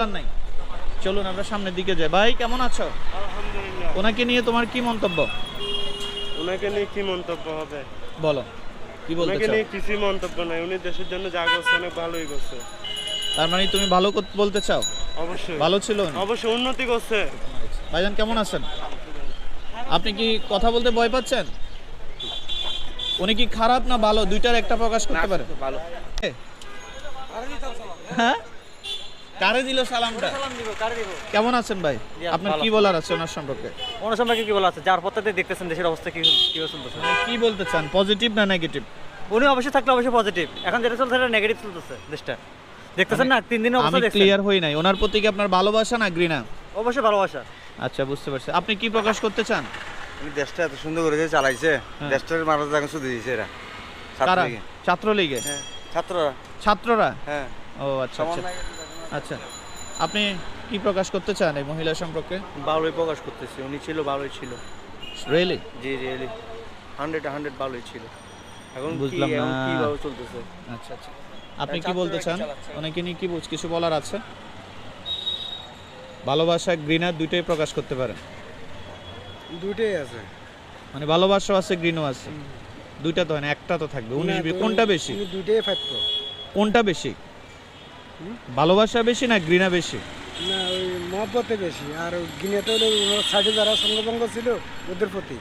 নাই। চলুন আমরা সামনের দিকে যাই। ভাই কেমন আছো? আলহামদুলিল্লাহ। ওনাকে নিয়ে তোমার কি মন্তব্য? ওনাকে নিয়ে কি মন্তব্য হবে? বলো কি বলতে ওনাকে চাও? নিয়ে কিছুই মন্তব্য নাই। উনি দেশের জন্য যা করছে অনেক ভালোই করছে। তার মানে তুমি ভালো বলতে চাও? অবশ্যই ভালো ছিল উনি? অবশ্যই উন্নতি করছে। ভাইজান কেমন আছেন? আপনি কি কথা বলতে ভয় পাচ্ছেন? উনি কি খারাপ না ভালো দুইটার একটা প্রকাশ করতে পারে? ভালো। হ্যাঁ কারে দিল সালামটা? কেমন আছেন ভাই? আপনার কি বলার আছে ওনার সম্পর্কে? ওনার সম্পর্কে কি বলা আছে? যার পথে দেখতেছেন দেশের অবস্থা কি চলতেছে। মানে কি বলতে চান, পজিটিভ না নেগেটিভ? উনি অবশ্যই থাকলে অবশ্যই পজিটিভ। এখন যেটা চলছে সেটা নেগেটিভ চলতেছে দেশটা। দেখতেছেন না 3 দিনের অবস্থা আমি দেখছেন। ক্লিয়ার হই নাই। ওনার প্রতি কি আপনার ভালোবাসা না ঘৃণা? অবশ্যই ভালোবাসা। আচ্ছা বুঝতে পারছি। আপনি কি প্রকাশ করতে চান? উনি দেশটা এত সুন্দর করে যে চালাইছে, হ্যাঁ। দেশটার মানুষ এখন শুধু দিয়েছে এরা কারা? ছাত্রলীগে। ছাত্রলীগে? হ্যাঁ, ছাত্ররা। ছাত্ররা? হ্যাঁ, ও আচ্ছা আচ্ছা আচ্ছা। আপনি কি প্রকাশ করতে চান এই মহিলা সম্পর্কে? ভালোই প্রকাশ করতেছে। উনি ছিল ভালোই ছিল। রিয়েলি? জি রিয়েলি 100 ভালোই ছিল। এখন বুঝলাম না। কিভাবে চলতেছে? আচ্ছা আচ্ছা। আপনি কি বলতে চান? অনেকে নিয়ে কি কিছু বলার আছে? ভালোবাসা ঘৃণা দুইটাই প্রকাশ করতে পারেন? দুইটাই আছে। মানে ভালোবাসাও আছে ঘৃণাও আছে, দুইটা তো হয় না, একটা তো থাকবে। 19 কোনটা বেশি? দুইটাই ফাইতো। কোনটা বেশি? ভালোবাসা বেশি না ঘৃণা বেশি? না, ওই মহব্বতে বেশি, আর গিনেতে হলো ওনার সাইডে যারা সঙ্গভঙ্গ ছিল ওদের প্রতি।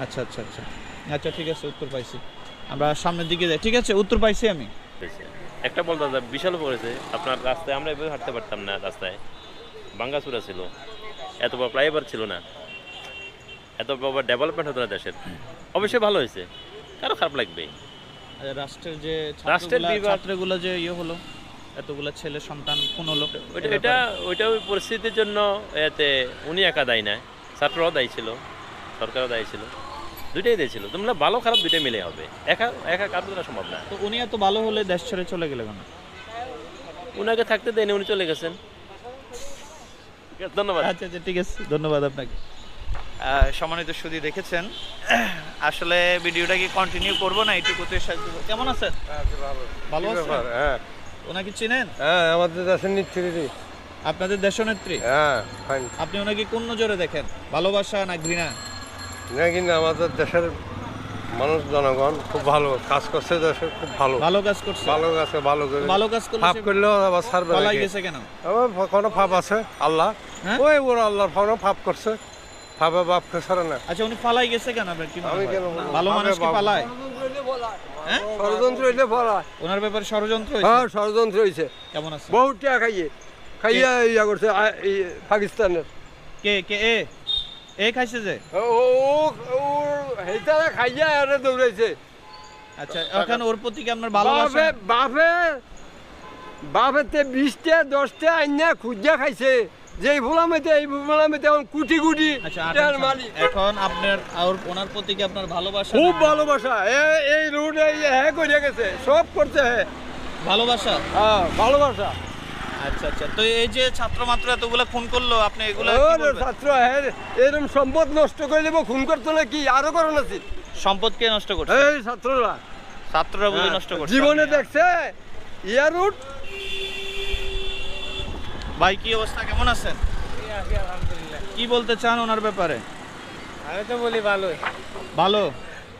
আচ্ছা আচ্ছা আচ্ছা আচ্ছা ঠিক আছে, উত্তর পাইছি। আমরা সামনের দিকে যাই। ঠিক আছে, উত্তর পাইছি আমি। একটা বলতে বিশাল পড়েছে আপনার রাস্তায়, আমরা এভাবে হাঁটতে পারতাম না। রাস্তায় ভাঙ্গাচুরা ছিল, এত বড় ফ্লাইওভার ছিল না, এত বড় ডেভেলপমেন্ট হতো না দেশের। অবশ্যই ভালো হয়েছে, কারো খারাপ লাগবে? রাষ্ট্রের যে রাষ্ট্রের বিভাগ- ছাত্রগুলো যে ইয়ে হলো, এতগুলা ছেলে সন্তান খুন হলো, ওইটা ওই পরিস্থিতির জন্য এতে উনি একা দায়ী না, ছাত্ররাও দায়ী ছিল, সরকারও দায়ী ছিল, দুইটাই দায়ী ছিল। তোমরা ভালো খারাপ দুইটাই মিলে হবে, একা একা কাজ করা সম্ভব না। তো উনি এত ভালো হলে দেশ ছেড়ে চলে গেলে কেন? উনাকে থাকতে দেয়নি, উনি চলে গেছেন। ধন্যবাদ। আচ্ছা আচ্ছা ঠিক আছে, ধন্যবাদ আপনাকে। সম্মানিত সুধী, দেখেছেন আসলে ভিডিওটা কি কন্টিনিউ করব না এইটুকুতে? কেমন আছেন? ভালো আছেন? হ্যাঁ ওনাকে চিনেন? হ্যাঁ, আমাদের দেশের নেত্রী। আপনাদের দেশনেত্রী? হ্যাঁ, ফাইন। আপনি ওনাকে কোন নজরে দেখেন, ভালোবাসা না ঘৃণা? না, কিন্তু আমাদের দেশের মানুষ জনগণ খুব ভালো কাজ করছে, দেশে খুব ভালো ভালো কাজ করছে? ভালো কাজ, ভালো করে ভালো কাজ করলে ফাপ করলেও আবার ছাড়বে পালাই নাকি? গেছে কেন? আবার কোনো ফাপ আছে আল্লাহ, হ্যাঁ? ওই ওরা আল্লাহর ফানো ফাপ করছে, ফাপে বাপকে ছাড়ে না। আচ্ছা উনি পালাই গেছে কেন আপনার কি মনে আমি হয়? কেন বলবো? ভালো মানুষ কি পালায়? হ্যাঁ? ষড়যন্ত্র হইলে বলা। ওনার ব্যাপারে ষড়যন্ত্র হয়েছে? হ্যাঁ, ষড়যন্ত্র হয়েছে। কেমন আছে? বহুত টাকা খাইয়া ইয়া করছে এই পাকিস্তানের। কে কে এ খাইছে যে? হেতারা খাইয়া আরে দৌড়াইছে। আচ্ছা এখন ওর প্রতি কি আপনার ভালোবাসা? বাপেতে 20টা 10টা আইনা খুঁজা খাইছে, যে এই ভোলামেতে এখন কোটি কোটি আচ্ছা টাকার মালিক। এখন আপনার আর ওনার প্রতি কি আপনার ভালোবাসা? খুব না- ভালোবাসা। এই রোড হ্যাঁ করে গেছে, সব করছে হ্যাঁ। ভালোবাসা? হ্যাঁ, ভালোবাসা। আচ্ছা আচ্ছা। তো এই যে ছাত্র মাত্র এতগুলা খুন করলো, আপনি এগুলা কি ওরে বলবেন? ছাত্র হ্যাঁ, এরকম সম্পদ নষ্ট করে দেবো, খুন করতো না কি আরো করো না? সম্পদ কে নষ্ট করছে? এই ছাত্ররা ছাত্ররা বুঝে নষ্ট করছে। জীবনে দেখছে ইয়া রুট। ভাই কি অবস্থা, কেমন আছেন? কি বলতে চান ওনার ব্যাপারে? আমি তো বলি ভালোই। ভালো?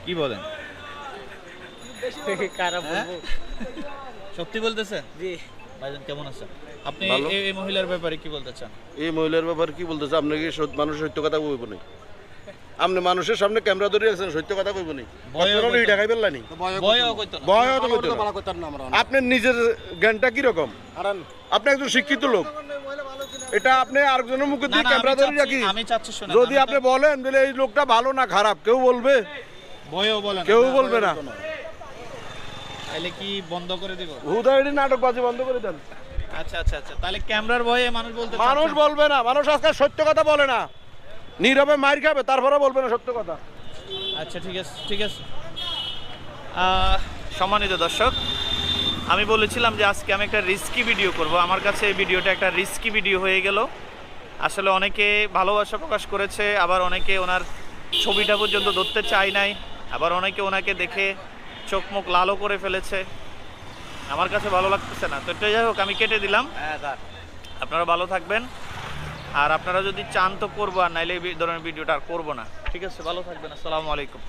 কি বলেন? খারাপ হ্যাঁ? সত্যি বলতেছেন? জি। ভাইজান কেমন আছেন? আপনি ভালো। এই মহিলার ব্যাপারে কি বলতে চান? এই মহিলার ব্যাপারে কি বলতেছে? আপনি কি মানুষ সত্য কথা কইব নি? আপনি মানুষের সামনে ক্যামেরা ধরে আছেন, সত্য কথা কইব নি? ভয়ও আপনারা কইতো এই টাকাই পেলানি। ভয়ও কইতো না। ভয় তো কইতো না। আপনার নিজের জ্ঞানটা কি রকম? আপনি একজন শিক্ষিত লোক, এটা আপনি আরেকজনের মুখে না, দিয়ে না, ক্যামেরা ধরে রাখি। আমি চাচ্ছি শুনেন। যদি আপনি বলেন যে এই লোকটা ভালো না খারাপ, কেউ বলবে? ভয়ও বলেন, কেউ বলবে না। তাহলে কি বন্ধ করে দিব? হুদায়নি নাটকবাজি বন্ধ করে দেন। আচ্ছা আচ্ছা আচ্ছা। তাহলে ক্যামেরার ভয়ে মানুষ বলতে মানুষ চাচ্ছে? বলবে না, মানুষ আজকাল সত্য কথা বলে না, নীরবে মার খাবে, তারপরে বলবে না সত্য কথা। আচ্ছা ঠিক আছে ঠিক আছে। সম্মানিত দর্শক, আমি বলেছিলাম যে আজকে আমি একটা রিস্কি ভিডিও করব। আমার কাছে এই ভিডিওটা একটা রিস্কি ভিডিও হয়ে গেল। আসলে অনেকে ভালোবাসা প্রকাশ করেছে, আবার অনেকে ওনার ছবিটা পর্যন্ত ধরতে চায় নাই, আবার অনেকে ওনাকে দেখে চোখ মুখ লালও করে ফেলেছে। আমার কাছে ভালো লাগতেছে না, তো এটা যাই হোক, আমি কেটে দিলাম। আপনারা ভালো থাকবেন, আর আপনারা যদি চান তো করবো, আর নাইলে এই ধরনের ভিডিওটা আর করবো না। ঠিক আছে, ভালো থাকবেন, আসসালামু আলাইকুম।